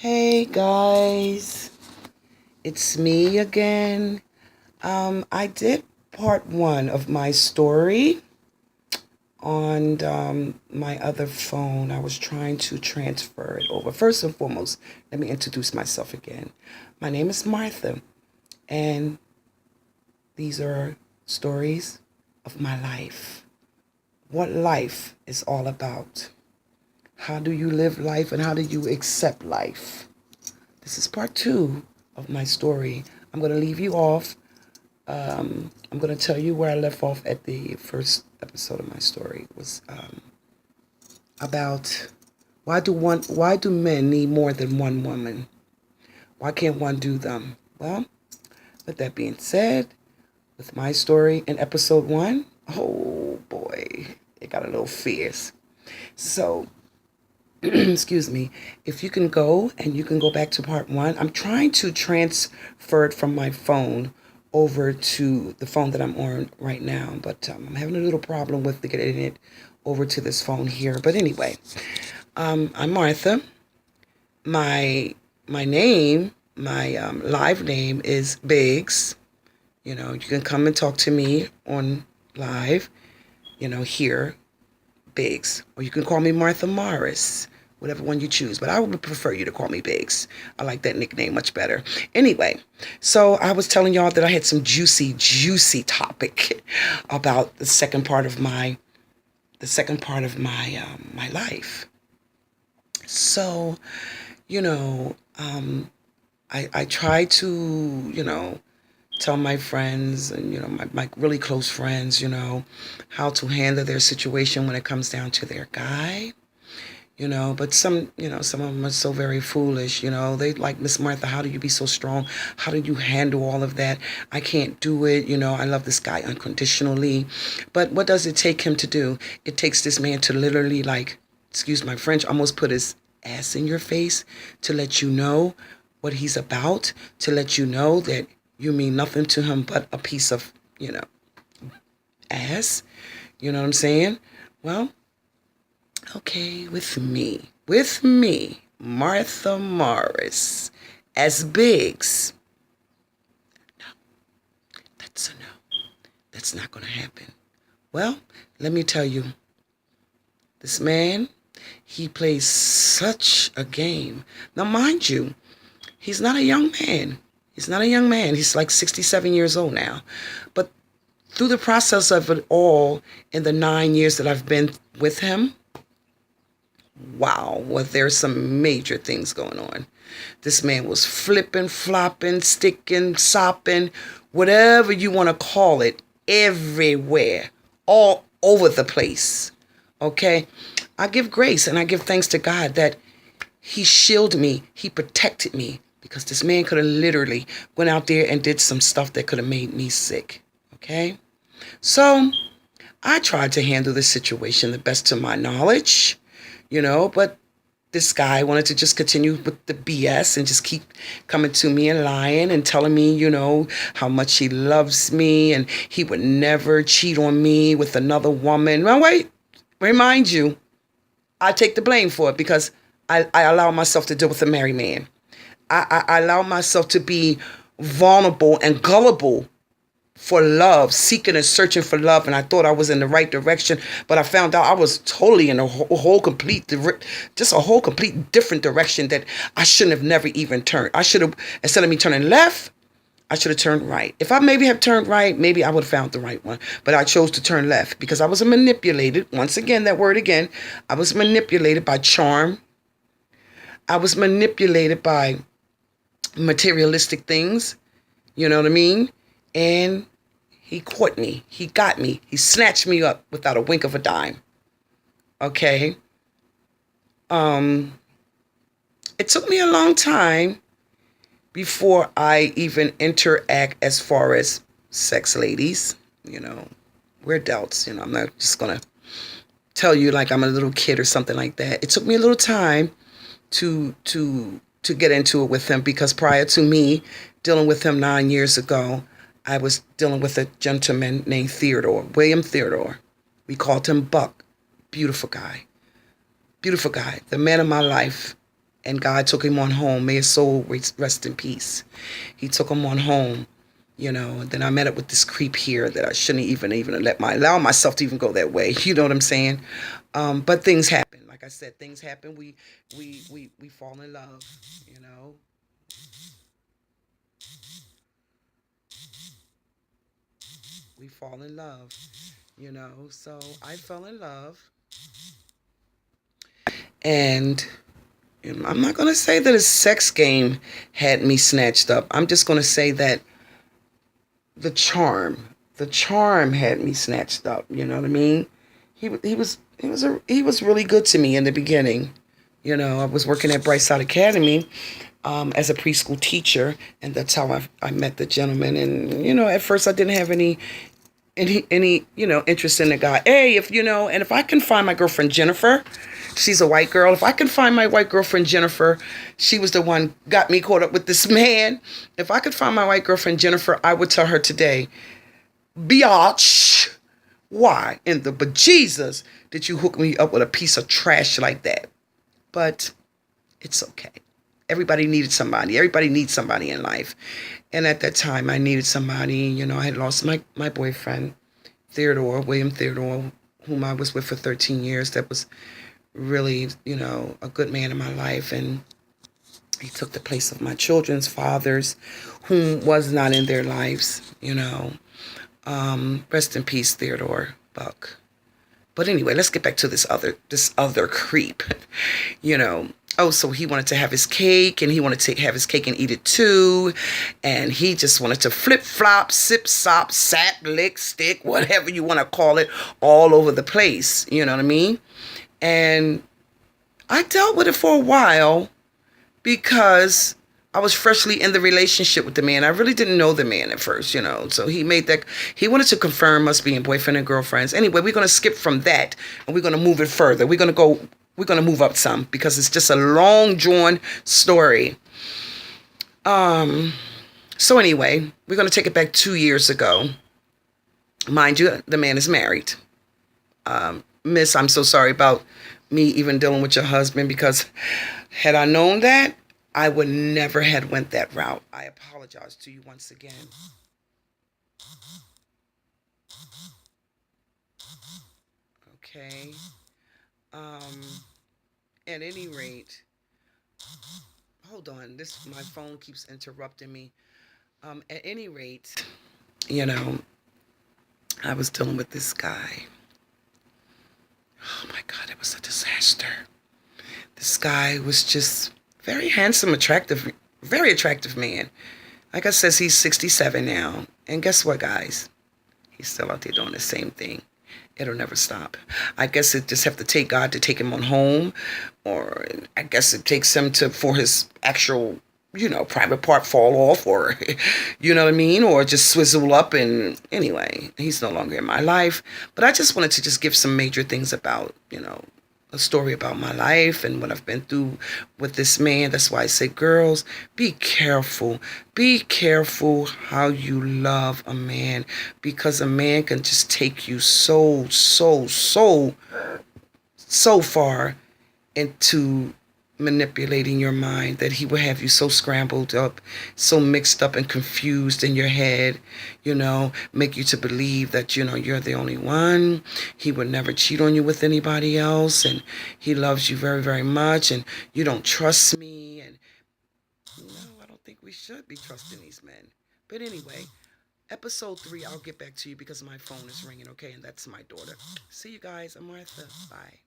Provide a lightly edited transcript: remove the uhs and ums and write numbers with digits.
Hey guys, it's me again. I did part one of my story on my other phone. I was trying to transfer it over. First and foremost, let me introduce myself again. My name is Martha, and these are stories of my life. What life is all about. How do you live life and how do you accept life? This is part two of my story. I'm going to leave you off. I'm going to tell you where I left off at the first episode of my story. It was about why do men need more than one woman? Why can't one do them? Well, with that being said, with my story in episode one, oh boy, it got a little fierce. So excuse me, if you can go and you can go back to part one. I'm trying to transfer it from my phone over to the phone that I'm on right now, but I'm having a little problem with getting it over to this phone here. But anyway, I'm Martha. My name, my live name is Biggs. You can come and talk to me on live, here, Biggs. Or you can call me Martha Morris, whatever one you choose. But I would prefer you to call me Biggs. I like that nickname much better. Anyway, so I was telling y'all that I had some juicy topic about the second part of my my life. So, I try to, tell my friends and, my really close friends, how to handle their situation when it comes down to their guy. But some of them are so very foolish. They like, Miss Martha, how do you be so strong? How do you handle all of that? I can't do it. I love this guy unconditionally. But what does it take him to do? It takes this man to literally, like, excuse my French, almost put his ass in your face to let you know what he's about, to let you know that you mean nothing to him but a piece of, ass. You know what I'm saying? Well, okay, with me, Martha Morris, as Biggs. No, that's a no. That's not going to happen. Well, let me tell you, this man, he plays such a game. Now, mind you, he's not a young man. He's not a young man. He's like 67 years old now. But through the process of it all, in the 9 years that I've been with him, wow, well, there's some major things going on. This man was flipping, flopping, sticking, sopping, whatever you want to call it, everywhere, all over the place. Okay? I give grace and I give thanks to God that he shielded me, he protected me, because this man could have literally went out there and did some stuff that could have made me sick. Okay? So I tried to handle this situation the best to my knowledge. But this guy wanted to just continue with the BS and just keep coming to me and lying and telling me, how much he loves me and he would never cheat on me with another woman. Well, wait, remind you, I take the blame for it because I allow myself to deal with a married man. I allow myself to be vulnerable and gullible for love, seeking and searching for love, and I thought I was in the right direction, but I found out I was totally in a whole complete different direction that I shouldn't have never even turned. I should have, instead of me turning left, I should have turned right. If I maybe have turned right, maybe I would have found the right one, but I chose to turn left because I was manipulated. Once again, that word again, I was manipulated by charm. I was manipulated by materialistic things. You know what I mean? And he caught me. He got me. He snatched me up without a wink of a dime. Okay. It took me a long time before I even interact as far as sex, ladies. We're adults. I'm not just going to tell you like I'm a little kid or something like that. It took me a little time to get into it with him because prior to me dealing with him 9 years ago, I was dealing with a gentleman named William Theodore. We called him Buck. Beautiful guy. The man of my life. And God took him on home. May his soul rest in peace. He took him on home, and then I met up with this creep here that I shouldn't even allow myself to even go that way. You know what I'm saying? But things happen. Like I said, things happen. We fall in love. You know. We fall in love. So I fell in love, and I'm not gonna say that his sex game had me snatched up. I'm just gonna say that the charm had me snatched up. You know what I mean? He was really good to me in the beginning. I was working at Brightside Academy as a preschool teacher, and that's how I met the gentleman. And at first I didn't have any interest in the guy. Hey, if I can find my girlfriend Jennifer, she's a white girl. If I can find my white girlfriend Jennifer, she was the one got me caught up with this man. If I could find my white girlfriend Jennifer, I would tell her today, biatch, why in the bejesus did you hook me up with a piece of trash like that? But it's okay. Everybody needed somebody. Everybody needs somebody in life. And at that time, I needed somebody. I had lost my boyfriend, William Theodore, whom I was with for 13 years. That was really, a good man in my life. And he took the place of my children's fathers, whom was not in their lives. Rest in peace, Theodore Buck. But anyway, let's get back to this other creep. So he wanted to have his cake, and he wanted to have his cake and eat it too. And he just wanted to flip flop, sip sop, sap, lick, stick, whatever you want to call it, all over the place. You know what I mean? And I dealt with it for a while because I was freshly in the relationship with the man. I really didn't know the man at first, So he wanted to confirm us being boyfriend and girlfriends. Anyway, we're going to skip from that, and we're going to move it further. We're going to move up some because it's just a long drawn story. So anyway, we're going to take it back 2 years ago. Mind you, the man is married. Miss, I'm so sorry about me even dealing with your husband, because had I known that, I would never had went that route. I apologize to you once again. Okay. At any rate, hold on. My phone keeps interrupting me. At any rate, I was dealing with this guy. Oh my God, it was a disaster. This guy was just very handsome, very attractive man. Like I said, he's 67 now. And guess what, guys? He's still out there doing the same thing. It'll never stop. I guess it just have to take God to take him on home, or I guess it takes him for his actual, private part fall off, or, you know what I mean? Or just swizzle up. And anyway, he's no longer in my life. But I just wanted to just give some major things about, a story about my life and what I've been through with this man. That's why I say, girls, be careful. Be careful how you love a man, because a man can just take you so far into manipulating your mind that he will have you so scrambled up, so mixed up and confused in your head, make you to believe that, you're the only one. He would never cheat on you with anybody else, and he loves you very, very much, and you don't trust me. And no, I don't think we should be trusting these men. But anyway, episode 3, I'll get back to you because my phone is ringing, okay? And that's my daughter. See you guys. I'm Martha. Bye.